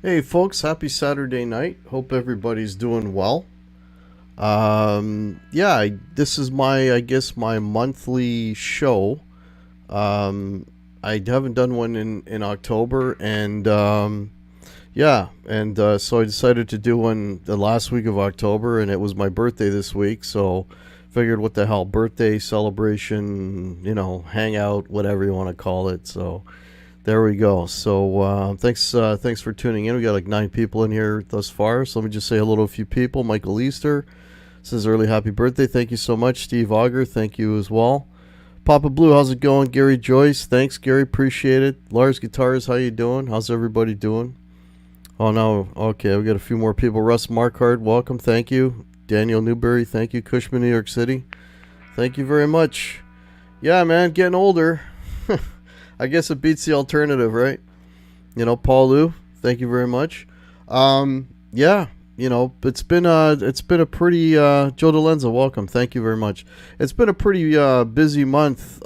Hey folks, happy Saturday night. Hope everybody's doing well. This is my monthly show. I haven't done one in October, and so I decided to do one the last week of October, and it was my birthday this week, so figured what the hell, birthday celebration, hangout, whatever you want to call it. So there we go. So thanks for tuning in. We got like 9 people in here thus far. So let me just say hello to a few people. Michael Easter says early happy birthday. Thank you so much. Steve Auger, thank you as well. Papa Blue, how's it going? Gary Joyce, thanks Gary, appreciate it. Lars Guitars, how you doing? How's everybody doing? Oh no, okay, we got a few more people. Russ Markard, welcome, thank you. Daniel Newberry, thank you. Cushman, New York City, thank you very much. Yeah, man, getting older. I guess it beats the alternative, right? Paul Lou, thank you very much. It's been a pretty Joe DeLenza, welcome, thank you very much. It's been a pretty busy month,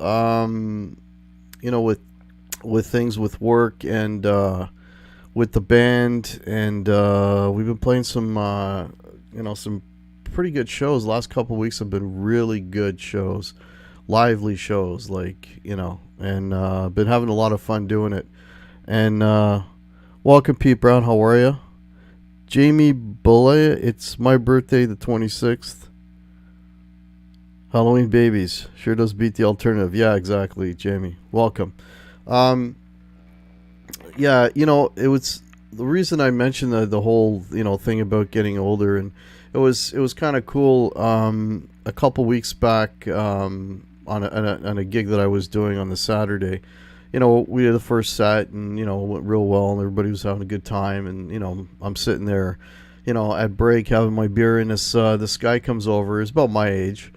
with things with work and with the band, and we've been playing some pretty good shows. The last couple of weeks have been really good shows, lively shows, and been having a lot of fun doing it. And welcome, Pete Brown. How are you? Jamie Bulaya, it's my birthday, the 26th. Halloween babies sure does beat the alternative. Yeah, exactly, Jamie. Welcome. It was the reason I mentioned the whole thing about getting older, and it was kind of cool. A couple weeks back, on a gig that I was doing on the Saturday, we did the first set, and it went real well, and everybody was having a good time, and I'm sitting there, at break having my beer, and this guy comes over. He's about my age,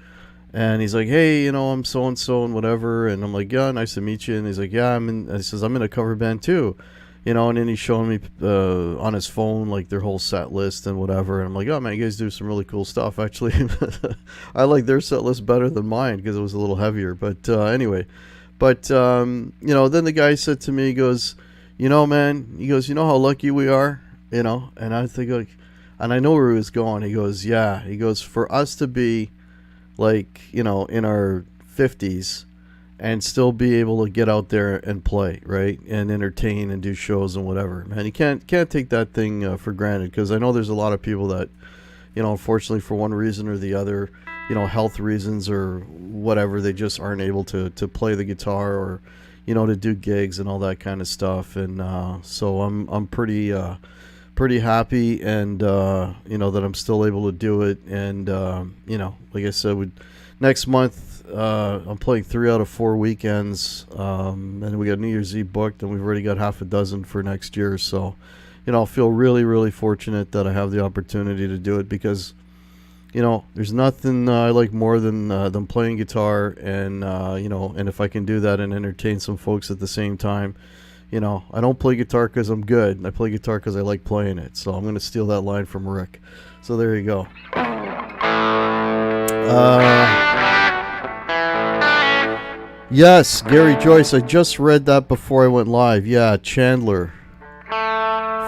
and he's like, hey, I'm so and so and whatever, and I'm like, yeah, nice to meet you. And he's like, yeah, he says, I'm in a cover band too, and then he's showing me on his phone like their whole set list and whatever, and I'm like, oh man, you guys do some really cool stuff. Actually, I like their set list better than mine because it was a little heavier, but anyway. But then the guy said to me, he goes, man, he goes, how lucky we are, and I think, like, and I know where he was going. He goes, yeah, he goes, for us to be like, in our 50s and still be able to get out there and play, right, and entertain and do shows and whatever, man, you can't take that thing for granted, because I know there's a lot of people that, unfortunately, for one reason or the other, health reasons or whatever, they just aren't able to play the guitar or, to do gigs and all that kind of stuff. And so I'm pretty happy, and that I'm still able to do it. And like I said, next month I'm playing 3 out of 4 weekends, and we got New Year's Eve booked, and we've already got half a dozen for next year. So I feel really, really fortunate that I have the opportunity to do it, because there's nothing I like more than playing guitar, and and if I can do that and entertain some folks at the same time, I don't play guitar because I'm good. I play guitar because I like playing it. So I'm going to steal that line from Rick. So there you go. Yes, Gary Joyce. I just read that before I went live. Yeah, Chandler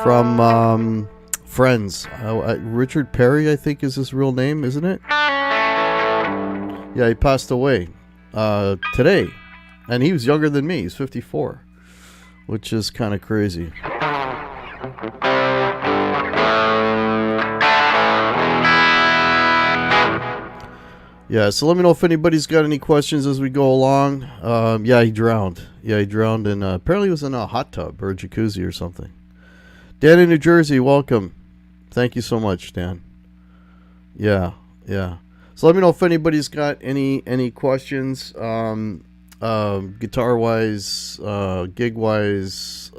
from Friends. Richard Perry, I think, is his real name, isn't it? Yeah, he passed away today, and he was younger than me. He's 54, which is kind of crazy. Yeah, so let me know if anybody's got any questions as we go along. Yeah, he drowned. And apparently he was in a hot tub or a jacuzzi or something. Dan in New Jersey, welcome. Thank you so much, Dan. Yeah. So let me know if anybody's got any questions, guitar wise, gig wise,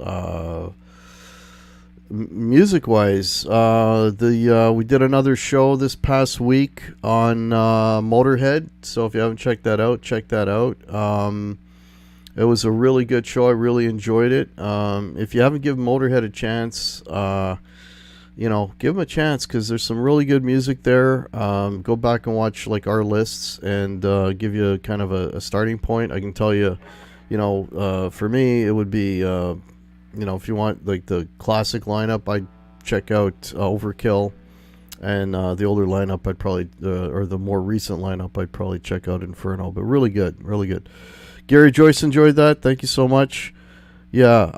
music wise. We did another show this past week on Motorhead. So if you haven't checked that out, check that out. It was a really good show. I really enjoyed it. If you haven't given Motorhead a chance, give them a chance, because there's some really good music there. Go back and watch like our lists and give you kind of a starting point. I can tell you, for me, it would be, if you want like the classic lineup, I'd check out Overkill, and the older lineup, I'd probably, or the more recent lineup, I'd probably check out Inferno. But really good, really good. Gary Joyce enjoyed that. Thank you so much. Yeah,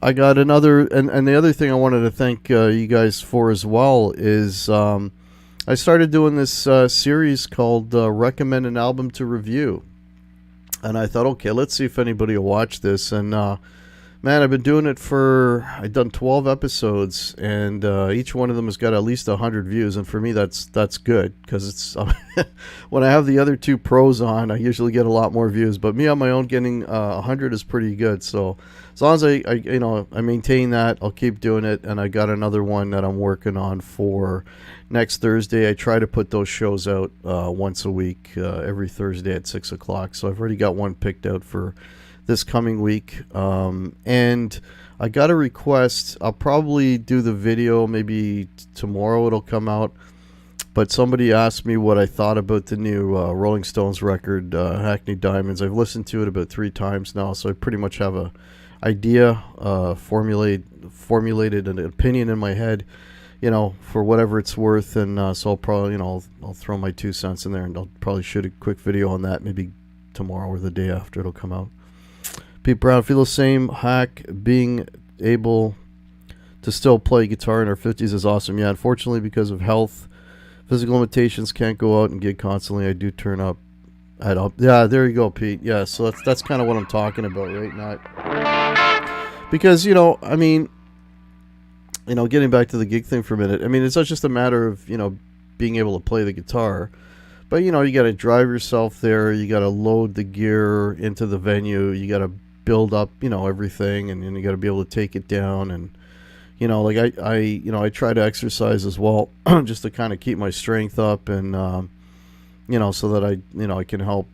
I got another, and the other thing I wanted to thank you guys for as well is I started doing this series called Recommend an Album to Review. And I thought, okay, let's see if anybody will watch this. And man, I've been doing it I've done 12 episodes, and each one of them has got at least 100 views. And for me, that's good, because it's when I have the other two pros on, I usually get a lot more views. But me on my own, getting 100 is pretty good. So as long as I maintain that, I'll keep doing it. And I got another one that I'm working on for next Thursday. I try to put those shows out once a week, every Thursday at 6 o'clock. So I've already got one picked out for this coming week. And I got a request. I'll probably do the video maybe tomorrow. It'll come out. But somebody asked me what I thought about the new Rolling Stones record, Hackney Diamonds. I've listened to it about 3 times now, so I pretty much have a idea, formulated an opinion in my head, for whatever it's worth. And so I'll probably, I'll throw my 2 cents in there, and I'll probably shoot a quick video on that maybe tomorrow or the day after it'll come out. Pete Brown, feel the same. Hack being able to still play guitar in our 50s is awesome. Yeah, unfortunately, because of health, physical limitations, can't go out and gig constantly. I do turn up. Yeah, there you go, Pete. Yeah, so that's kind of what I'm talking about, right? Not because, getting back to the gig thing for a minute, it's not just a matter of, being able to play the guitar, but, you got to drive yourself there, you got to load the gear into the venue, you got to build up, everything, and then you got to be able to take it down, and, I try to exercise as well, just to kind of keep my strength up, and, so that I can help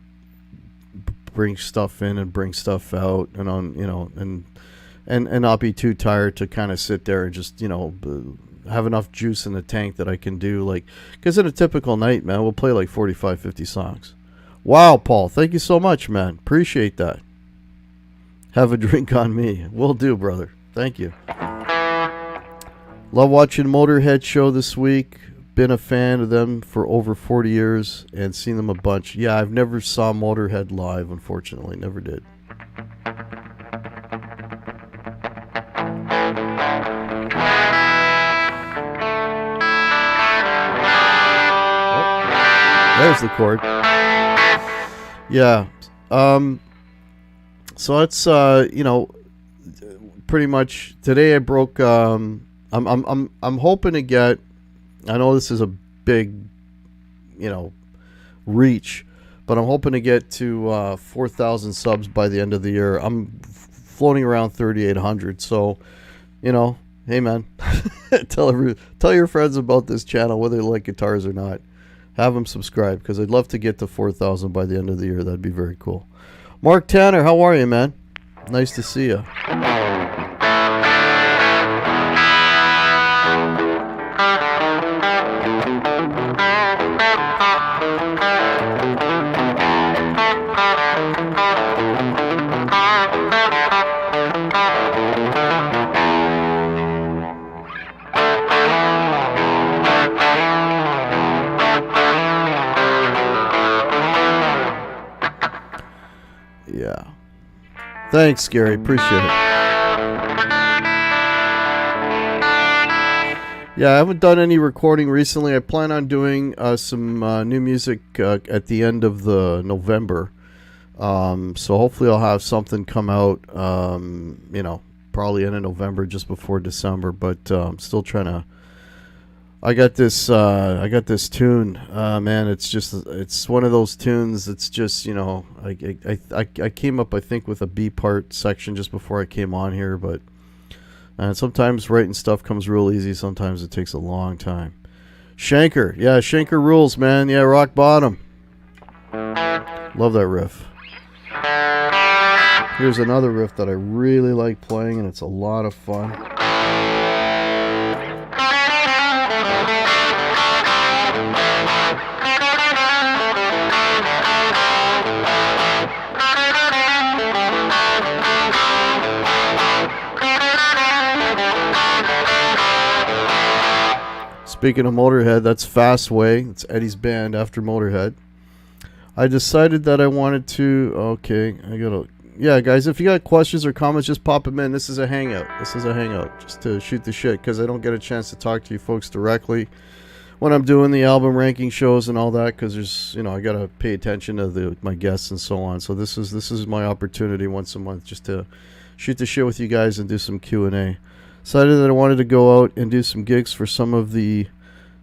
bring stuff in and bring stuff out, and and not be too tired to kind of sit there and just, have enough juice in the tank that I can do, because in a typical night, man, we'll play like 45, 50 songs. Wow, Paul, thank you so much, man. Appreciate that. Have a drink on me. Will do, brother. Thank you. Love watching Motorhead show this week. Been a fan of them for over 40 years and seen them a bunch. Yeah, I've never saw Motorhead live, unfortunately. Never did. There's the chord. Yeah. So that's pretty much today I broke I'm hoping to get, I know this is a big reach, but I'm hoping to get to 4,000 subs by the end of the year. I'm floating around 3,800. So, hey man, tell your friends about this channel, whether they like guitars or not. Have them subscribe, because I'd love to get to 4,000 by the end of the year. That'd be very cool. Mark Tanner, how are you, man? Nice to see you. Yeah. Thanks, Gary. Appreciate it. Yeah, I haven't done any recording recently. I plan on doing some new music at the end of the November. So hopefully I'll have something come out, probably end of November, just before December. But I'm still trying to... I got this tune. Man, it's one of those tunes. It's just, I came up, I think, with a B part section just before I came on here, but sometimes writing stuff comes real easy. Sometimes it takes a long time. Shanker. Yeah, Shanker rules, man. Yeah, rock bottom. Love that riff. Here's another riff that I really like playing, and it's a lot of fun. Speaking of Motorhead, that's Fastway. It's Eddie's band after Motorhead. I decided that I wanted to... Okay, yeah, guys, if you got questions or comments, just pop them in. This is a hangout. Just to shoot the shit, because I don't get a chance to talk to you folks directly when I'm doing the album ranking shows and all that, because there's, I got to pay attention to my guests and so on. So this is my opportunity once a month just to shoot the shit with you guys and do some Q&A. Decided that I wanted to go out and do some gigs for some of the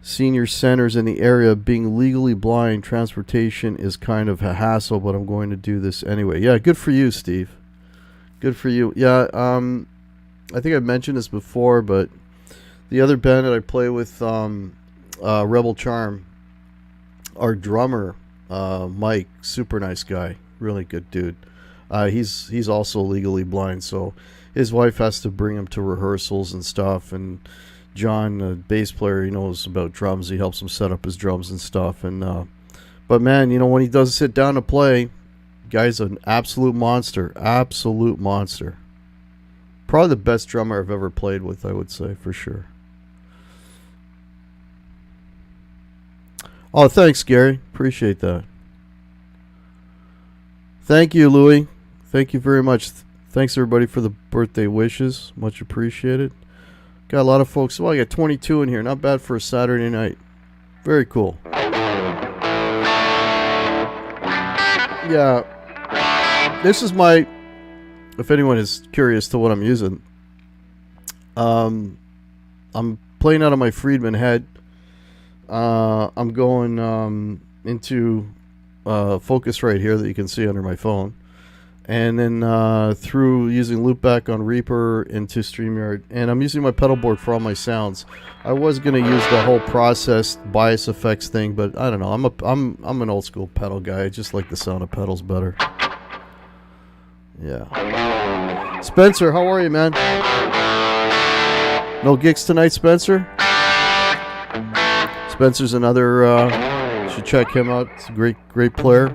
senior centers in the area. Being legally blind, transportation is kind of a hassle, but I'm going to do this anyway. Yeah, good for you, Steve. Good for you. Yeah, I think I've mentioned this before, but the other band that I play with, Rebel Charm, our drummer, Mike, super nice guy, really good dude. He's also legally blind, so his wife has to bring him to rehearsals and stuff. And John, the bass player, he knows about drums. He helps him set up his drums and stuff. And but man, when he does sit down to play, guy's an absolute monster. Absolute monster. Probably the best drummer I've ever played with, I would say, for sure. Oh, thanks, Gary. Appreciate that. Thank you, Louie. Thank you very much. Thanks, everybody, for the birthday wishes. Much appreciated. Got a lot of folks. Well, I got 22 in here. Not bad for a Saturday night. Very cool. Yeah. This is my... If anyone is curious to what I'm using. I'm playing out of my Friedman head. I'm going into Focusrite here that you can see under my phone. And then through using loopback on Reaper into StreamYard, and I'm using my pedal board for all my sounds. I was gonna use the whole processed bias effects thing, but I don't know. I'm an old school pedal guy. I just like the sound of pedals better. Yeah. Spencer, how are you, man? No gigs tonight, Spencer? Spencer's another. Should check him out. He's a great player.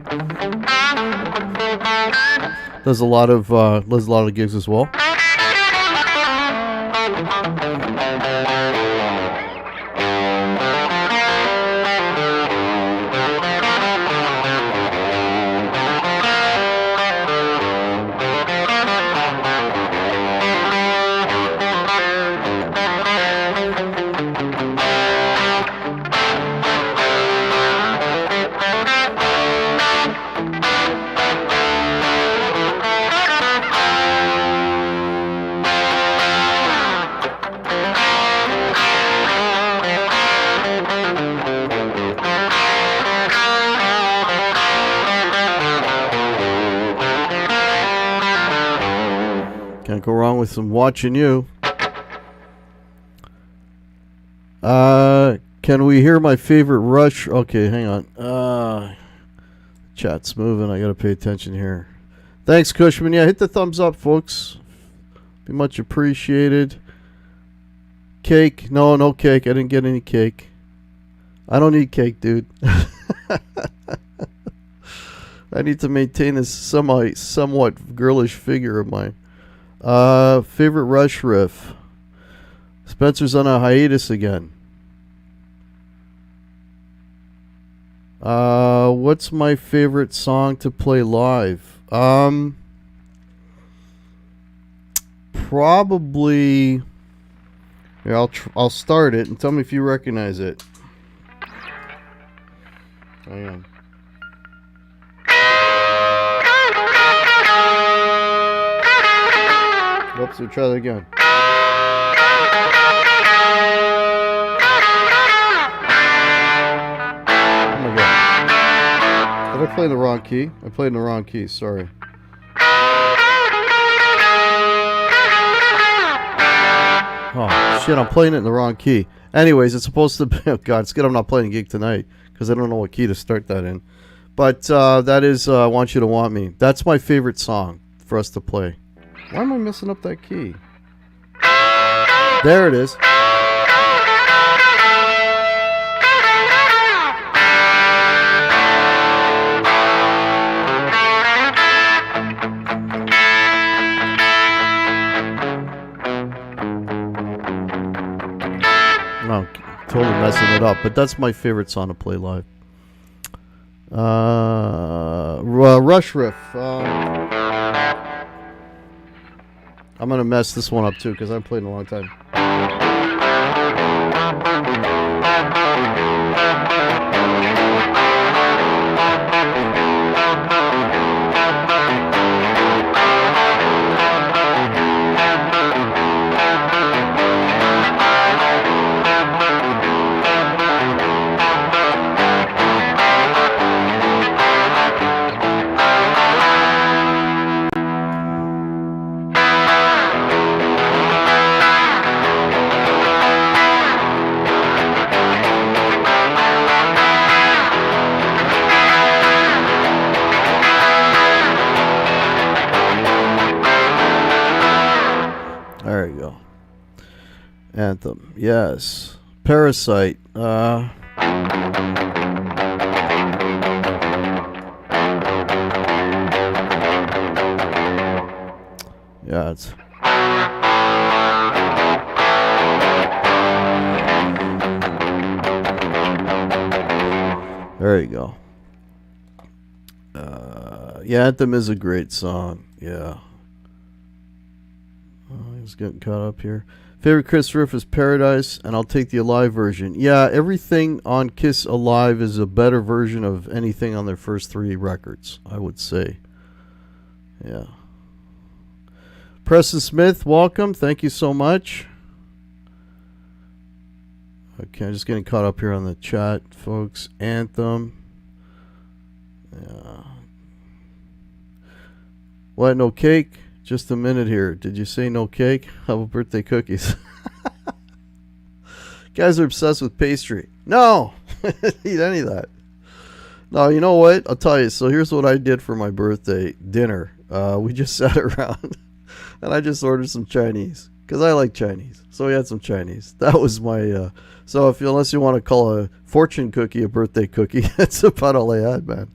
Does a lot of gigs as well. Can't go wrong with some Watching You. Can we hear my favorite Rush? Okay, hang on. Chat's moving. I gotta pay attention here. Thanks, Cushman. Yeah, hit the thumbs up, folks. Be much appreciated. Cake? No cake. I didn't get any cake. I don't need cake, dude. I need to maintain this somewhat girlish figure of mine. Favorite Rush riff. Spencer's on a hiatus again. What's my favorite song to play live? Probably. Here, I'll start it and tell me if you recognize it. Hang on. Oops, we'll try that again. playing the wrong key. I played in the wrong key. Sorry. Oh, shit, I'm playing it in the wrong key. Anyways, it's supposed to be... Oh, God, it's good I'm not playing a gig tonight, because I don't know what key to start that in. But that is I Want You to Want Me. That's my favorite song for us to play. Why am I messing up that key? There it is. No, totally messing it up, but that's my favorite song to play live. Rush Riff. I'm gonna mess this one up too because I've played in a long time. There you go. Anthem. Yes. Parasite. Yeah, it's... There you go. Yeah, Anthem is a great song. Yeah. I was getting caught up here. Favorite Kiss riff is Paradise, and I'll take the Alive version. Yeah, everything on Kiss Alive is a better version of anything on their first 3 records, I would say. Yeah. Preston Smith, welcome. Thank you so much. Okay, I'm just getting caught up here on the chat, folks. Anthem. Yeah. What, no cake? Just a minute here. Did you say no cake? How about birthday cookies? Guys are obsessed with pastry. No! Eat any of that. No, you know what? I'll tell you. So here's what I did for my birthday dinner. We just sat around and I just ordered some Chinese because I like Chinese. So we had some Chinese. That was my... so unless you want to call a fortune cookie a birthday cookie, that's about all I had, man.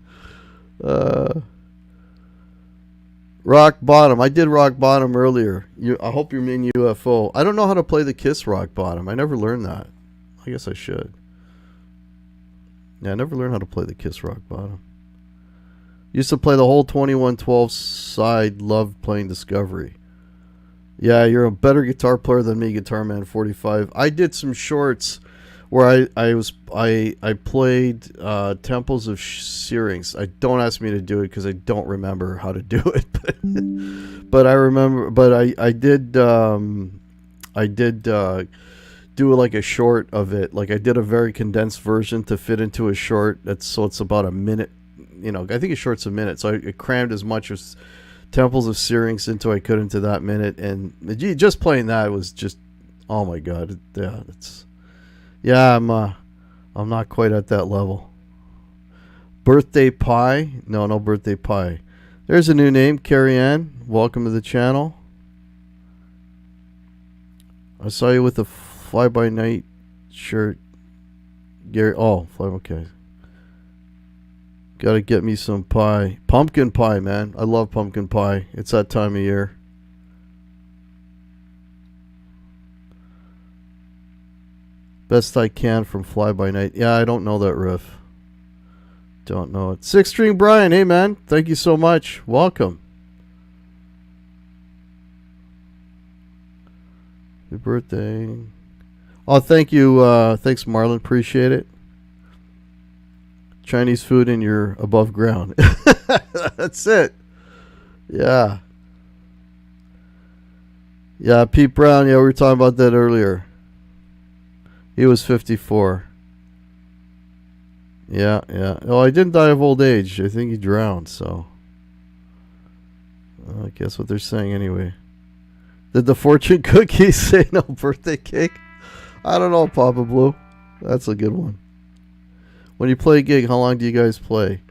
Rock Bottom. I did Rock Bottom earlier. I hope you mean UFO. I don't know how to play the Kiss Rock Bottom. I never learned that. I guess I should. Yeah, I never learned how to play the Kiss Rock Bottom. Used to play the whole 2112 side. Loved playing Discovery. Yeah, you're a better guitar player than me, Guitar Man 45. I did some shorts where I played Temples of Syrinx. Don't ask me to do it because I don't remember how to do it. But I remember. But I did do like a short of it. Like I did a very condensed version to fit into a short. So it's about a minute. You know, I think a short's a minute. So I crammed as much as Temples of Syrinx into I could into that minute, and just playing that was just, oh my god, yeah, it's. Yeah, I'm not quite at that level. Birthday Pie? No Birthday Pie. There's a new name, Carrie Ann. Welcome to the channel. I saw you with a fly-by-night shirt. Gary, okay. Gotta get me some pie. Pumpkin pie, man. I love pumpkin pie. It's that time of year. Best I Can from Fly By Night. Yeah, I don't know that riff. Don't know it. Six String Brian, hey man. Thank you so much. Welcome. Happy birthday. Oh, thank you. Thanks, Marlon. Appreciate it. Chinese food and you're above ground. That's it. Yeah. Yeah, Pete Brown. Yeah, we were talking about that earlier. He was 54. Yeah, yeah. Oh, I didn't die of old age. I think he drowned. So I guess what they're saying anyway. Did the fortune cookie say no birthday cake? I don't know, Papa Blue. That's a good one. When you play a gig, how long do you guys play?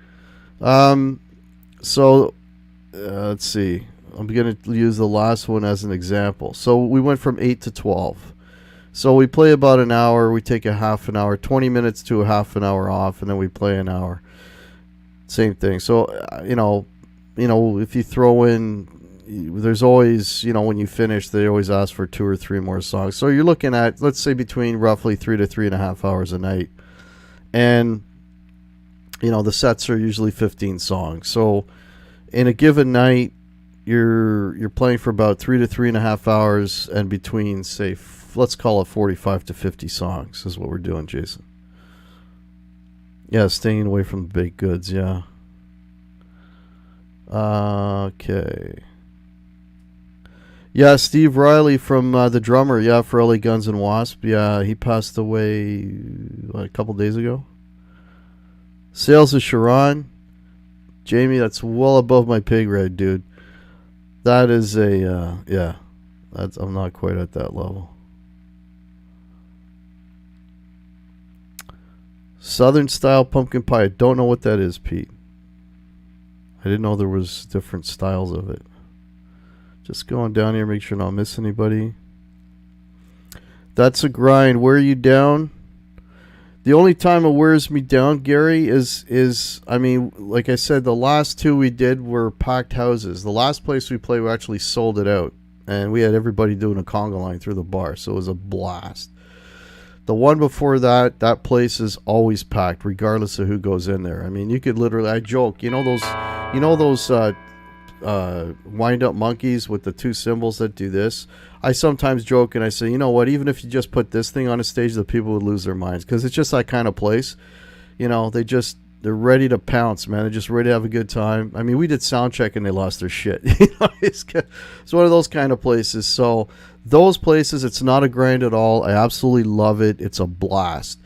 Um, so let's see. I'm gonna use the last one as an example. So we went from 8 to 12. So we play about an hour. We take a half an hour, 20 minutes to a half an hour off, and then we play an hour. Same thing. So if you throw in, there's always, when you finish, they always ask for 2 or 3 more songs. So you're looking at, let's say, between roughly 3 to 3.5 hours a night, and the sets are usually 15 songs. So in a given night, you're playing for about 3 to 3.5 hours, and between, say, let's call it 45 to 50 songs is what we're doing, Jason. Yeah, staying away from the baked goods. Yeah. Okay. Yeah, Steve Riley from the drummer. Yeah, for LA Guns and Wasp. Yeah, he passed away a couple days ago. Sales of Sharon. Jamie, that's well above my pay grade, dude. That is yeah. I'm not quite at that level. Southern style pumpkin pie. I don't know what that is, Pete. I didn't know there was different styles of it. Just going down here, make sure I don't miss anybody. That's a grind. Wear you down. The only time it wears me down, Gary, is I mean, like I said, the last 2 we did were packed houses. The last place we played, we actually sold it out, and we had everybody doing a conga line through the bar, so it was a blast. The one before that place is always packed, regardless of who goes in there. I mean, you could literally, I joke, those wind-up monkeys with the 2 cymbals that do this. I sometimes joke and I say, you know what, even if you just put this thing on a stage, the people would lose their minds, because it's just that kind of place. They're ready to pounce, man. They're just ready to have a good time. I mean, we did sound check and they lost their shit. It's one of those kind of places. So those places, it's not a grind at all. I absolutely love it. It's a blast.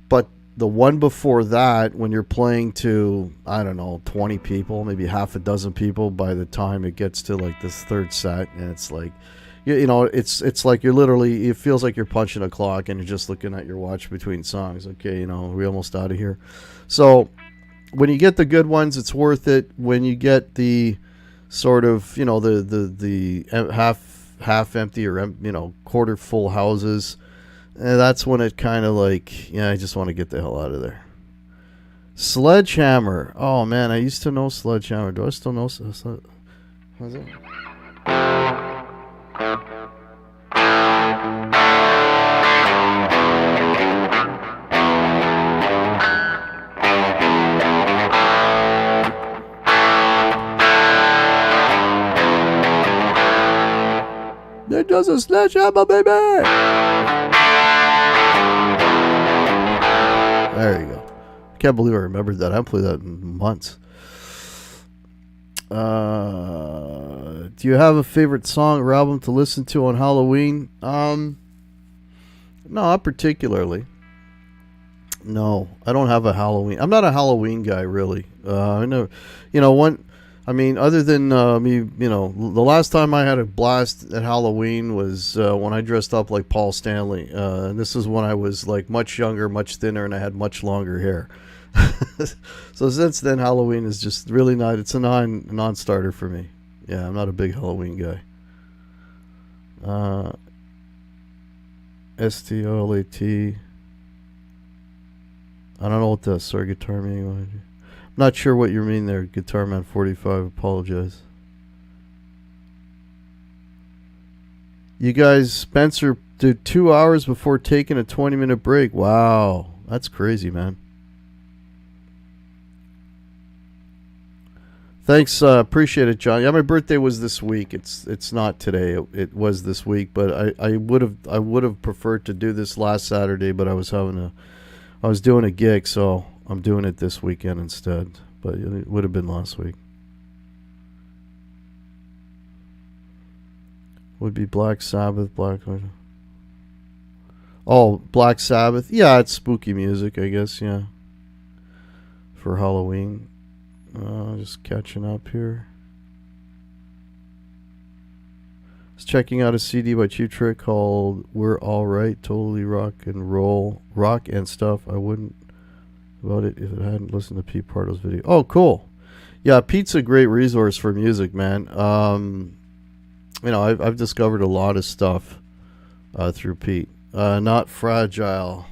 But the one before that, when you're playing to, I don't know, 20 people, maybe half a dozen people by the time it gets to like this third set, and it's like, it's like you're literally, it feels like you're punching a clock and you're just looking at your watch between songs. Okay, we're almost out of here. So when you get the good ones, it's worth it. When you get the sort of, the half empty or, quarter full houses, that's when it kind of like, I just want to get the hell out of there. Sledgehammer. Oh man, I used to know Sledgehammer. Do I still know? How's it? There goes a sledgehammer, baby! There you go. I can't believe I remembered that. I haven't played that in months. Do you have a favorite song or album to listen to on Halloween? No, not particularly. No, I don't have a Halloween. I'm not a Halloween guy, really. I know, other than me, the last time I had a blast at Halloween was when I dressed up like Paul Stanley. And this is when I was like much younger, much thinner, and I had much longer hair. So since then, Halloween is just really not. It's a non-starter for me. Yeah, I'm not a big Halloween guy. STOLAT. I don't know what that guitar meaning. I'm not sure what you mean there, Guitar Man 45. Apologize. You guys, Spencer did 2 hours before taking a 20-minute break. Wow, that's crazy, man. Thanks, appreciate it, John. Yeah, my birthday was this week. It's not today. It was this week, but I would have preferred to do this last Saturday, but I was doing a gig, so I'm doing it this weekend instead. But it would have been last week. Would be Black Sabbath, Oh, Black Sabbath. Yeah, it's spooky music, I guess. Yeah. for Halloween. Just catching up here. I was checking out a CD by Cheap Trick called "We're All Right," totally rock and roll, rock and stuff. I wouldn't about it if it hadn't listened to Pete Pardo's video. Oh, cool. Yeah, Pete's a great resource for music, man. I've discovered a lot of stuff through Pete. Not Fragile.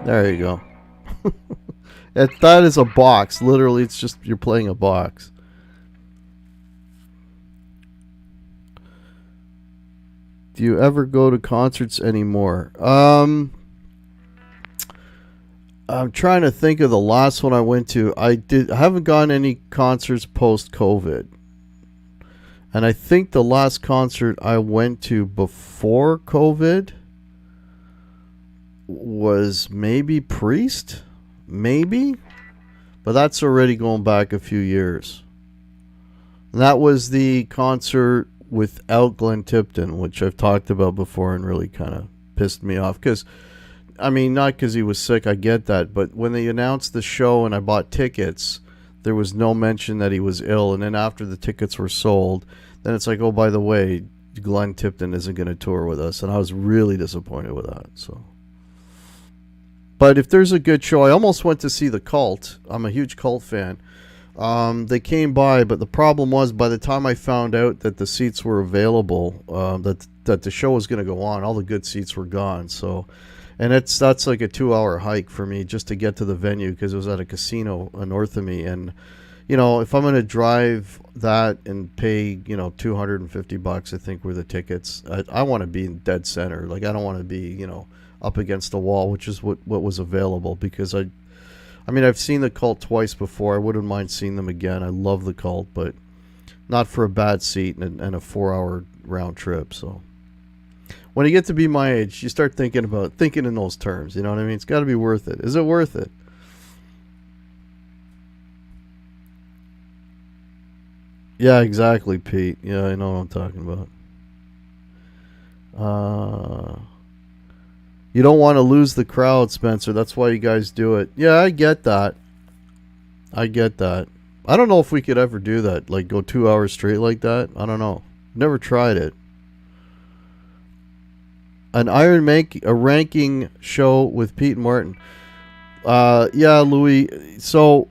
There you go. That is a box. Literally, it's just you're playing a box. Do you ever go to concerts anymore? I'm trying to think of the last one I went to. I haven't gone any concerts post-COVID. And I think the last concert I went to before COVID was maybe Priest, maybe, but that's already going back a few years. And that was the concert without Glenn Tipton, which I've talked about before and really kind of pissed me off because, I mean, not because he was sick, I get that, but when they announced the show and I bought tickets, there was no mention that he was ill, and then after the tickets were sold, then it's like, oh, by the way, Glenn Tipton isn't going to tour with us, and I was really disappointed with that, so. But if there's a good show, I almost went to see The Cult. I'm a huge Cult fan. They came by, but the problem was by the time I found out that the seats were available, that the show was going to go on, all the good seats were gone. So, and that's like a 2-hour hike for me just to get to the venue because it was at a casino north of me. And, you know, if I'm going to drive that and pay, you know, $250, I think were the tickets, I want to be in dead center. Like, I don't want to be, you know, up against the wall, which is what was available because I mean, I've seen The Cult twice before. I wouldn't mind seeing them again. I love The Cult, but not for a bad seat and a 4-hour round trip. So when you get to be my age, you start thinking in those terms. You know what I mean? It's got to be worth it. Is it worth it? Yeah, exactly, Pete. Yeah, I know what I'm talking about. You don't want to lose the crowd, Spencer. That's why you guys do it. Yeah, I get that. I don't know if we could ever do that. Like, go 2 hours straight like that. I don't know. Never tried it. A ranking show with Pete and Martin. Yeah, Louis. So,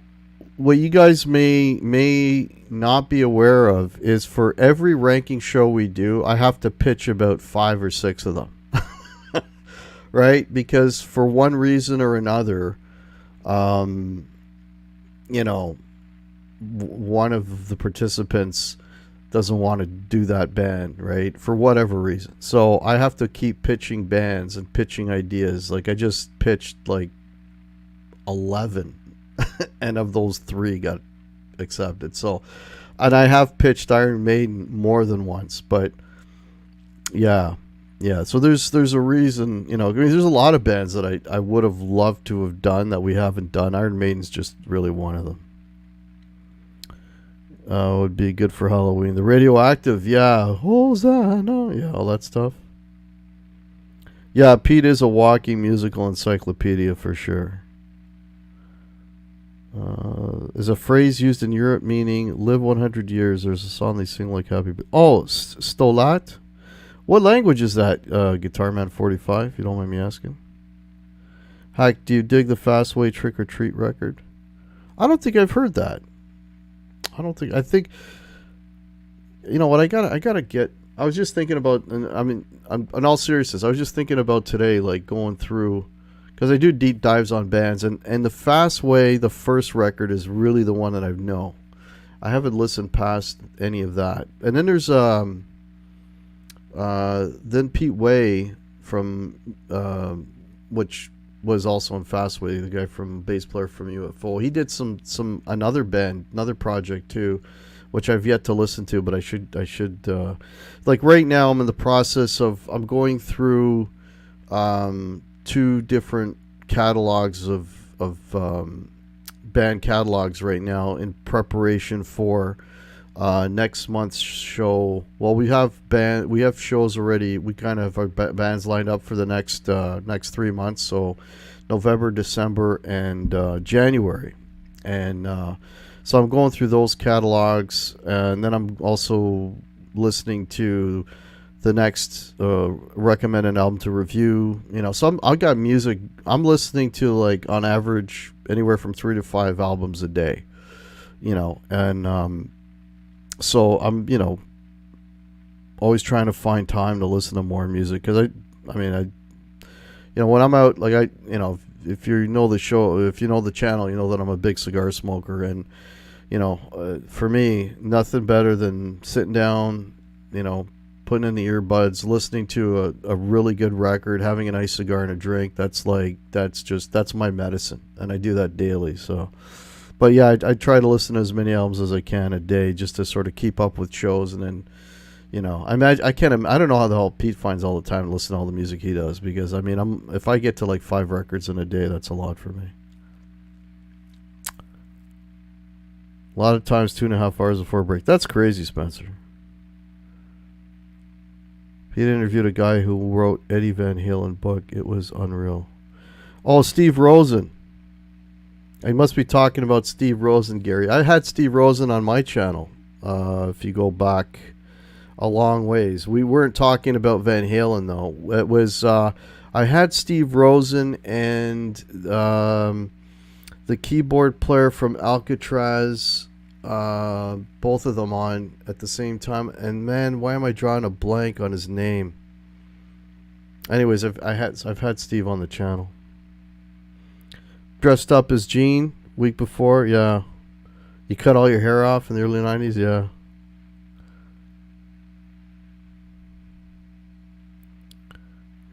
what you guys may not be aware of is for every ranking show we do, I have to pitch about 5 or 6 of them. Right? Because for one reason or another, you know, one of the participants doesn't want to do that band, right? For whatever reason. So I have to keep pitching bands and pitching ideas. Like I just pitched like 11 and of those 3 got accepted. So, and I have pitched Iron Maiden more than once, but yeah. Yeah, so there's a reason, you know, I mean, there's a lot of bands that I would have loved to have done that we haven't done. Iron Maiden's just really one of them. Would be good for Halloween. The Radioactive, yeah. Hosanna, yeah, all that stuff. Yeah, Pete is a walking musical encyclopedia for sure. Is a phrase used in Europe meaning live 100 years. There's a song they sing like happy. Oh, Stolat? What language is that, Guitar Man 45, if you don't mind me asking? Hack, do you dig the Fastway Trick or Treat record? I don't think I've heard that. I think, you know what, I gotta get, I was just thinking about, and I mean, in all seriousness, I was just thinking about today, like going through, because I do deep dives on bands, and the Fastway, the first record, is really the one that I know. I haven't listened past any of that. And then there's, Then Pete Way from which was also in Fastway, the guy from bass player from UFO. He did some another band, another project too, which I've yet to listen to, but I should like right now I'm in the process of I'm going through two different catalogs of band catalogs right now in preparation for next month's show. Well, we have shows already. We kind of have our bands lined up for the next 3 months. So November, December, and January, and so I'm going through those catalogs, and then I'm also listening to the next recommended album to review. So I got music. I'm listening to like on average anywhere from 3 to 5 albums a day. And so I'm, always trying to find time to listen to more music because when I'm out, like if you know the show, if you know the channel, you know that I'm a big cigar smoker, and for me, nothing better than sitting down, putting in the earbuds, listening to a really good record, having a nice cigar and a drink. That's my medicine, and I do that daily. So. But yeah, I try to listen to as many albums as I can a day just to sort of keep up with shows, and then, I don't know how the hell Pete finds all the time to listen to all the music he does, because if I get to like 5 records in a day, that's a lot for me. A lot of times 2.5 hours before break. That's crazy, Spencer. Pete interviewed a guy who wrote Eddie Van Halen book. It was unreal. Oh, Steve Rosen. I must be talking about Steve Rosen, Gary. I had Steve Rosen on my channel, if you go back a long ways. We weren't talking about Van Halen, though. It was, I had Steve Rosen and the keyboard player from Alcatraz, both of them on at the same time. And man, why am I drawing a blank on his name? Anyways, I've had Steve on the channel. Dressed up as Gene week before, yeah. You cut all your hair off in the early 90s, yeah.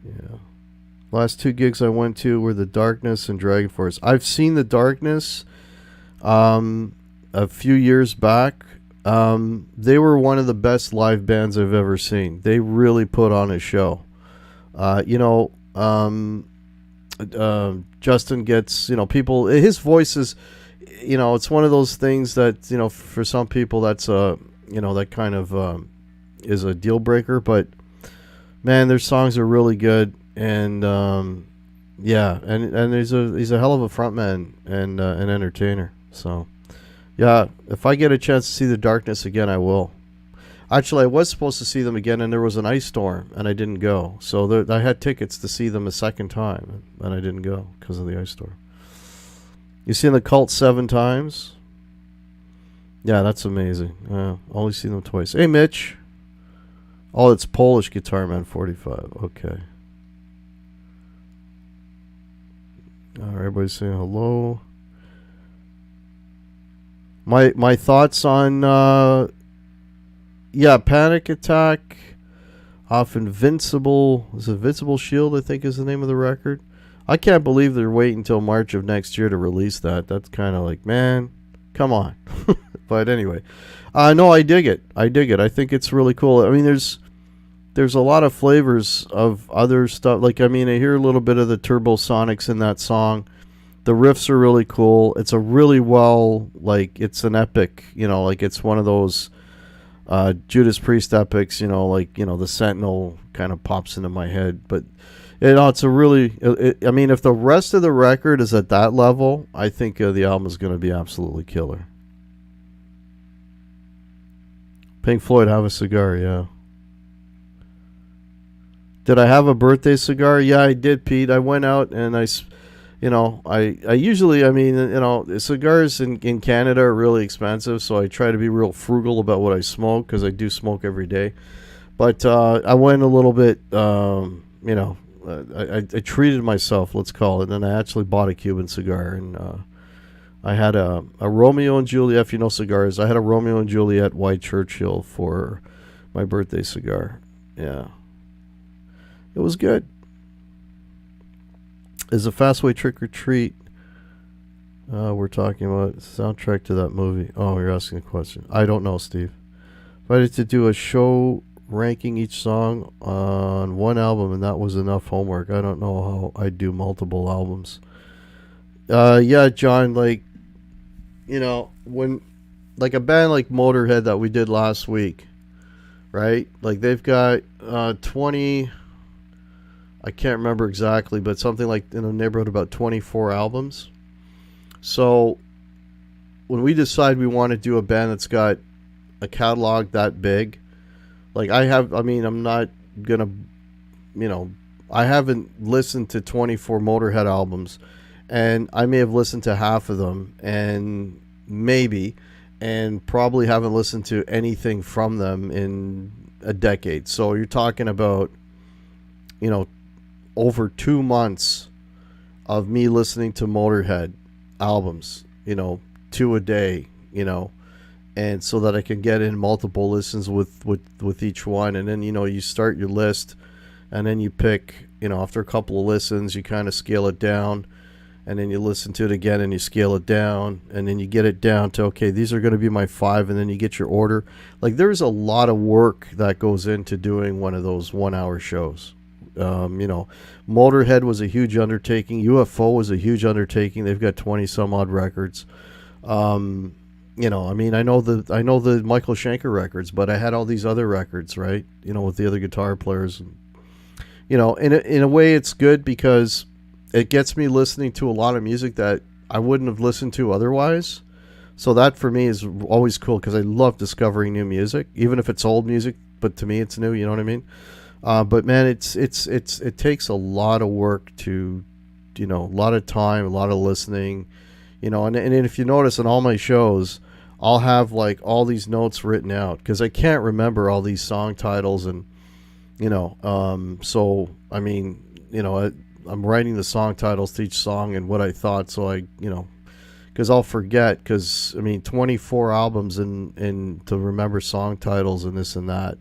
Yeah. Last 2 gigs I went to were The Darkness and Dragon Force. I've seen The Darkness a few years back. They were one of the best live bands I've ever seen. They really put on a show. Justin gets, people, his voice is, it's one of those things that, for some people that's that kind of is a deal breaker, but man, their songs are really good, and yeah, and he's a hell of a frontman and an entertainer. So yeah, if I get a chance to see The Darkness again, I will. Actually, I was supposed to see them again, and there was an ice storm, and I didn't go. So I had tickets to see them a second time, and I didn't go because of the ice storm. You seen The Cult 7 times? Yeah, that's amazing. Only seen them twice. Hey, Mitch. Oh, it's Polish Guitar Man 45. Okay. Everybody's saying hello. My thoughts on... Panic Attack off Invincible. Is it Invincible Shield, I think is the name of the record. I can't believe they're waiting until March of next year to release that. That's kind of like, man, come on. But anyway, no, I dig it. I think it's really cool. I mean, there's a lot of flavors of other stuff. Like, I hear a little bit of the Turbo Sonics in that song. The riffs are really cool. It's a really it's an epic, it's one of those Judas Priest epics, the Sentinel kind of pops into my head. But, it's a really, if the rest of the record is at that level, I think the album is going to be absolutely killer. Pink Floyd, Have a Cigar, yeah. Did I have a birthday cigar? Yeah, I did, Pete. I went out and I usually, cigars in Canada are really expensive, so I try to be real frugal about what I smoke, because I do smoke every day. But I went a little bit, I treated myself, let's call it, and I actually bought a Cuban cigar, and I had a Romeo and Juliet, if you know cigars, I had a Romeo and Juliet White Churchill for my birthday cigar. Yeah. It was good. Is a Fastway Trick or Treat? We're talking about soundtrack to that movie. Oh, you're asking a question. I don't know, Steve. If I had to do a show ranking each song on one album and that was enough homework, I don't know how I'd do multiple albums. Yeah, John, like, when, like a band like Motorhead that we did last week, right? Like they've got 20, I can't remember exactly, but something like in the neighborhood about 24 albums. So when we decide we want to do a band that's got a catalog that big, like I'm not gonna, I haven't listened to 24 Motorhead albums, and I may have listened to half of them, and probably haven't listened to anything from them in a decade. So you're talking about, over 2 months of me listening to Motorhead albums, 2 a day, and so that I can get in multiple listens with each one. And then, you start your list, and then you pick, after a couple of listens, you kind of scale it down, and then you listen to it again and you scale it down, and then you get it down to, okay, these are going to be my 5, and then you get your order. Like there's a lot of work that goes into doing one of those 1 hour shows. Motorhead was a huge undertaking. UFO was a huge undertaking. They've got 20 some odd records. I know the Michael Schenker records, but I had all these other records, right? With the other guitar players. In a way it's good because it gets me listening to a lot of music that I wouldn't have listened to otherwise. So that for me is always cool because I love discovering new music, even if it's old music, but to me it's new, you know what I mean? But man, it takes a lot of work to, a lot of time, a lot of listening, and if you notice in all my shows, I'll have like all these notes written out because I can't remember all these song titles, and, so, I mean, I'm writing the song titles to each song and what I thought. So I, because I'll forget, because 24 albums and to remember song titles and this and that,